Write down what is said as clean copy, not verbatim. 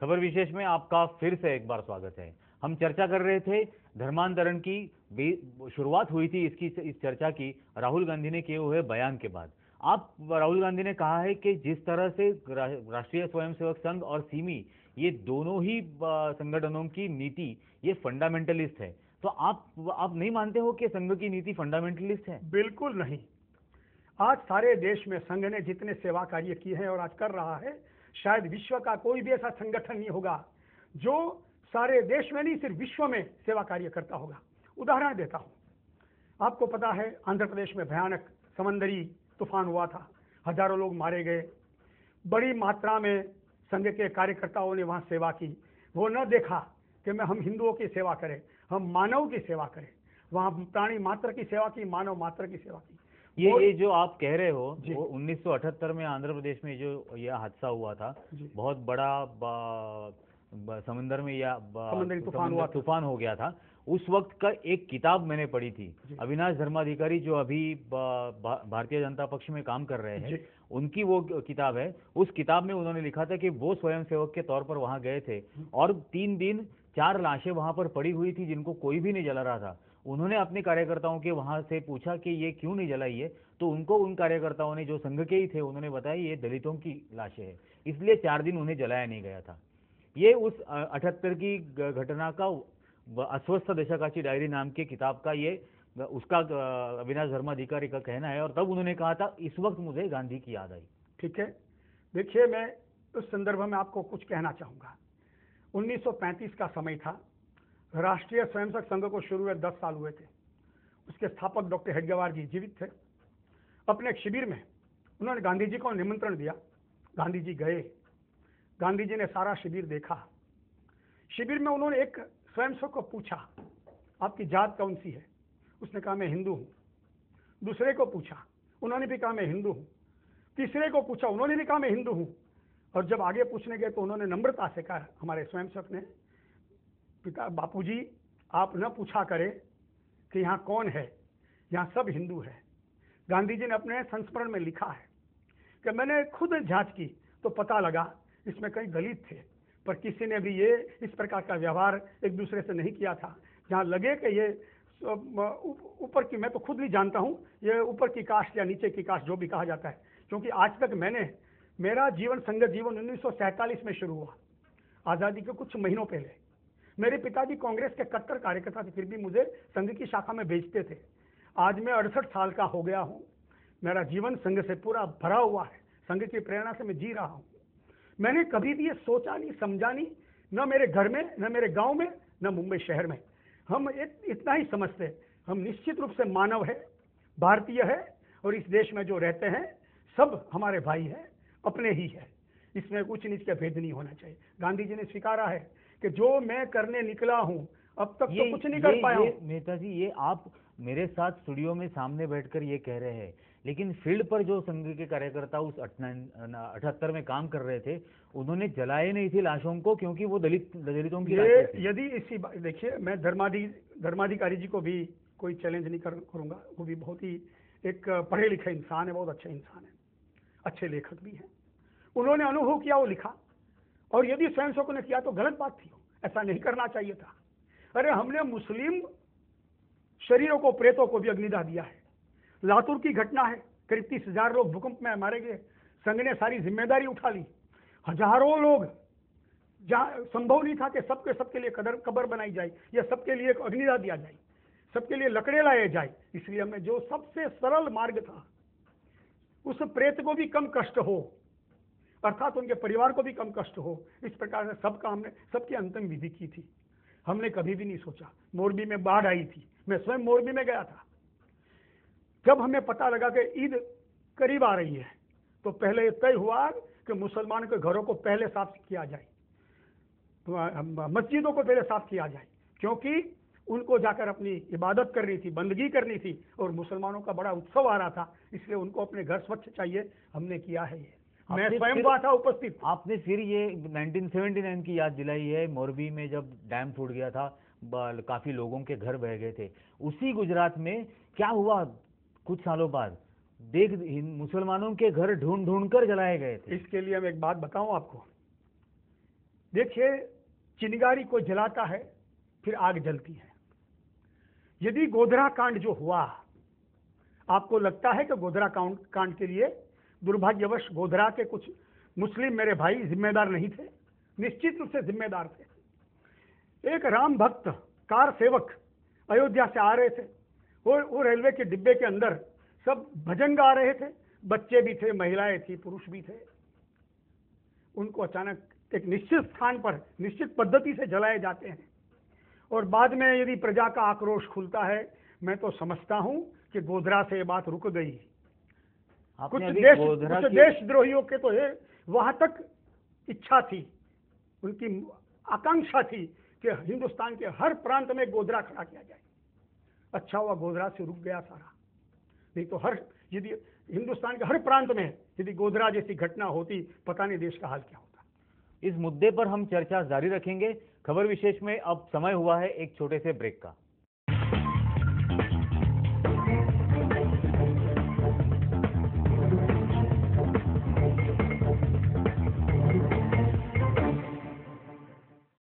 खबर विशेष में आपका फिर से एक बार स्वागत है। हम चर्चा कर रहे थे धर्मांतरण की। शुरुआत हुई थी इस चर्चा की राहुल गांधी ने किए हुए बयान के बाद। राहुल गांधी ने कहा है कि जिस तरह से राष्ट्रीय स्वयंसेवक संघ और सिमी, ये दोनों ही संगठनों की नीति ये फंडामेंटलिस्ट है। तो आप नहीं मानते हो कि संघ की नीति फंडामेंटलिस्ट है? बिल्कुल नहीं। आज सारे देश में संघ ने जितने सेवा कार्य किए हैं और आज कर रहा है, शायद विश्व का कोई भी ऐसा संगठन नहीं होगा जो सारे देश में नहीं सिर्फ विश्व में सेवा कार्य करता होगा। उदाहरण देता हूं, आपको पता है आंध्र प्रदेश में भयानक समंदरी तूफान हुआ था, हजारों लोग मारे गए। बड़ी मात्रा में संघ के कार्यकर्ताओं ने वहां सेवा की। वो न देखा कि हम हिंदुओं की सेवा करें, हम मानव की सेवा करें। वहां प्राणी मात्र की सेवा की, मानव मात्र की सेवा की। ये जो आप कह रहे हो, वो 1978 में आंध्र प्रदेश में जो यह हादसा हुआ था, बहुत बड़ा समंदर में या तूफान हो गया था। उस वक्त का एक किताब मैंने पढ़ी थी, अविनाश धर्माधिकारी जो अभी भारतीय जनता पक्ष में काम कर रहे हैं, उनकी वो किताब है। उस किताब में उन्होंने लिखा था कि वो स्वयंसेवक के तौर पर वहां गए थे और 3 दिन 4 लाशें वहां पर पड़ी हुई थी जिनको कोई भी नहीं जला रहा था। उन्होंने अपने कार्यकर्ताओं के वहां से पूछा कि ये क्यों नहीं जलाई है, तो उनको उन कार्यकर्ताओं ने जो संघ के ही थे उन्होंने बताया ये दलितों की लाशें हैं, इसलिए 4 दिन उन्हें जलाया नहीं गया था। ये उस 78 की घटना का अस्वस्थ दशकाची डायरी नाम की किताब का ये उसका अविनाश धर्माधिकारी का कहना है। और तब उन्होंने कहा था इस वक्त मुझे गांधी की याद आई। ठीक है, देखिए मैं उस संदर्भ में आपको कुछ कहना चाहूंगा। 1935 का समय था, राष्ट्रीय स्वयंसेवक संघ को शुरू हुए 10 साल हुए थे। उसके स्थापक डॉक्टर हेडगेवार जी जीवित थे। अपने एक शिविर में उन्होंने गांधी जी को निमंत्रण दिया। गांधी जी गए। गांधी जी ने सारा शिविर देखा। शिविर में उन्होंने एक स्वयंसेवक को पूछा, आपकी जात कौन सी है? उसने कहा मैं हिंदू हूं। दूसरे को पूछा, उन्होंने भी कहा मैं हिंदू हूं। तीसरे को पूछा, उन्होंने भी कहा मैं हिंदू हूं। और जब आगे पूछने गए तो उन्होंने नम्रता से कहा, हमारे स्वयंसेवक ने, पिता बापूजी आप न पूछा करें कि यहाँ कौन है, यहाँ सब हिंदू है। गांधी जी ने अपने संस्मरण में लिखा है कि मैंने खुद जांच की तो पता लगा इसमें कई दलित थे, पर किसी ने भी ये इस प्रकार का व्यवहार एक दूसरे से नहीं किया था जहाँ लगे कि ये ऊपर की, मैं तो खुद भी जानता हूँ ये ऊपर की कास्ट या नीचे की कास्ट जो भी कहा जाता है, क्योंकि आज तक मेरा जीवन संघ जीवन 1947 में शुरू हुआ, आज़ादी के कुछ महीनों पहले। मेरे पिताजी कांग्रेस के कट्टर कार्यकर्ता थे, फिर भी मुझे संघ की शाखा में भेजते थे। आज मैं 68 साल का हो गया हूँ। मेरा जीवन संघ से पूरा भरा हुआ है। संघ की प्रेरणा से मैं जी रहा हूँ। मैंने कभी भी ये सोचा नहीं, समझा नहीं, न मेरे घर में, न मेरे गांव में, न मुंबई शहर में। हम इतना ही समझते, हम निश्चित रूप से मानव है, भारतीय है, और इस देश में जो रहते हैं सब हमारे भाई हैं, अपने ही है। इसमें कुछ नीच का भेद नहीं होना चाहिए। गांधी जी ने स्वीकारा है कि जो मैं करने निकला हूं अब तक तो कुछ नहीं कर पाया हूं। नेताजी, ये आप मेरे साथ स्टूडियो में सामने बैठकर ये कह रहे हैं, लेकिन फील्ड पर जो संघ के कार्यकर्ता उस 78 में काम कर रहे थे उन्होंने जलाए नहीं थी लाशों को, क्योंकि वो दलितों की लाशें थी। यदि इसी देखिए, मैं धर्माधिकारी जी को भी कोई चैलेंज नहीं करूंगा। वो भी बहुत ही एक पढ़े लिखे इंसान है, बहुत अच्छे इंसान है, अच्छे लेखक भी हैं। उन्होंने अनुभव किया, वो लिखा। और यदि स्वयंसेवकों ने किया तो गलत बात थी, ऐसा नहीं करना चाहिए था। अरे हमने मुस्लिम शरीरों को, प्रेतों को भी अग्निदाह दिया है। लातूर की घटना है, करीब 30,000 लोग भूकंप में मारे गए। संघ ने सारी जिम्मेदारी उठा ली। हजारों लोग, जहां संभव नहीं था कि सबके लिए कब्र बनाई जाए या सबके लिए अग्निदाह दिया जाए, सबके लिए लकड़े लाए जाए, इसलिए हमें जो सबसे सरल मार्ग था, उस प्रेत को भी कम कष्ट हो, अर्थात उनके परिवार को भी कम कष्ट हो, इस प्रकार से हमने सबकी अंतिम विधि की थी। हमने कभी भी नहीं सोचा। मोरबी में बाढ़ आई थी, मैं स्वयं मोरबी में गया था। जब हमें पता लगा कि ईद करीब आ रही है तो पहले तय हुआ कि मुसलमानों के घरों को पहले साफ किया जाए, मस्जिदों को पहले साफ किया जाए, क्योंकि उनको जाकर अपनी इबादत करनी थी, बंदगी करनी थी, और मुसलमानों का बड़ा उत्सव आ रहा था, इसलिए उनको अपने घर स्वच्छ चाहिए। हमने किया है ये, मैं स्वयं वहां था, उपस्थित। आपने फिर ये 1979 की याद दिलाई है, मोरबी में जब डैम फूट गया था, काफी लोगों के घर बह गए थे। उसी गुजरात में क्या हुआ कुछ सालों बाद, मुसलमानों के घर ढूंढ ढूंढ कर जलाए गए थे। इसके लिए मैं एक बात बताऊं आपको, देखिए, चिंगारी को जलाता है फिर आग जलती है। यदि गोधरा कांड जो हुआ, आपको लगता है कि गोधरा कांड के लिए दुर्भाग्यवश गोधरा के कुछ मुस्लिम मेरे भाई जिम्मेदार नहीं थे? निश्चित रूप से जिम्मेदार थे। एक राम भक्त कार सेवक अयोध्या से आ रहे थे, वो रेलवे के डिब्बे के अंदर सब भजन गा रहे थे, बच्चे भी थे, महिलाएं थी, पुरुष भी थे। उनको अचानक एक निश्चित स्थान पर निश्चित पद्धति से जलाए जाते हैं और बाद में यदि प्रजा का आक्रोश खुलता है, मैं तो समझता हूं कि गोधरा से ये बात रुक गई। कुछ देशद्रोहियों के तो वहां तक इच्छा थी, उनकी आकांक्षा थी कि हिंदुस्तान के हर प्रांत में गोधरा खड़ा किया जाए। अच्छा हुआ गोधरा से रुक गया सारा, नहीं तो यदि हिंदुस्तान के हर प्रांत में यदि गोधरा जैसी घटना होती, पता नहीं देश का हाल क्या होता। इस मुद्दे पर हम चर्चा जारी रखेंगे। खबर विशेष में अब समय हुआ है एक छोटे से ब्रेक का।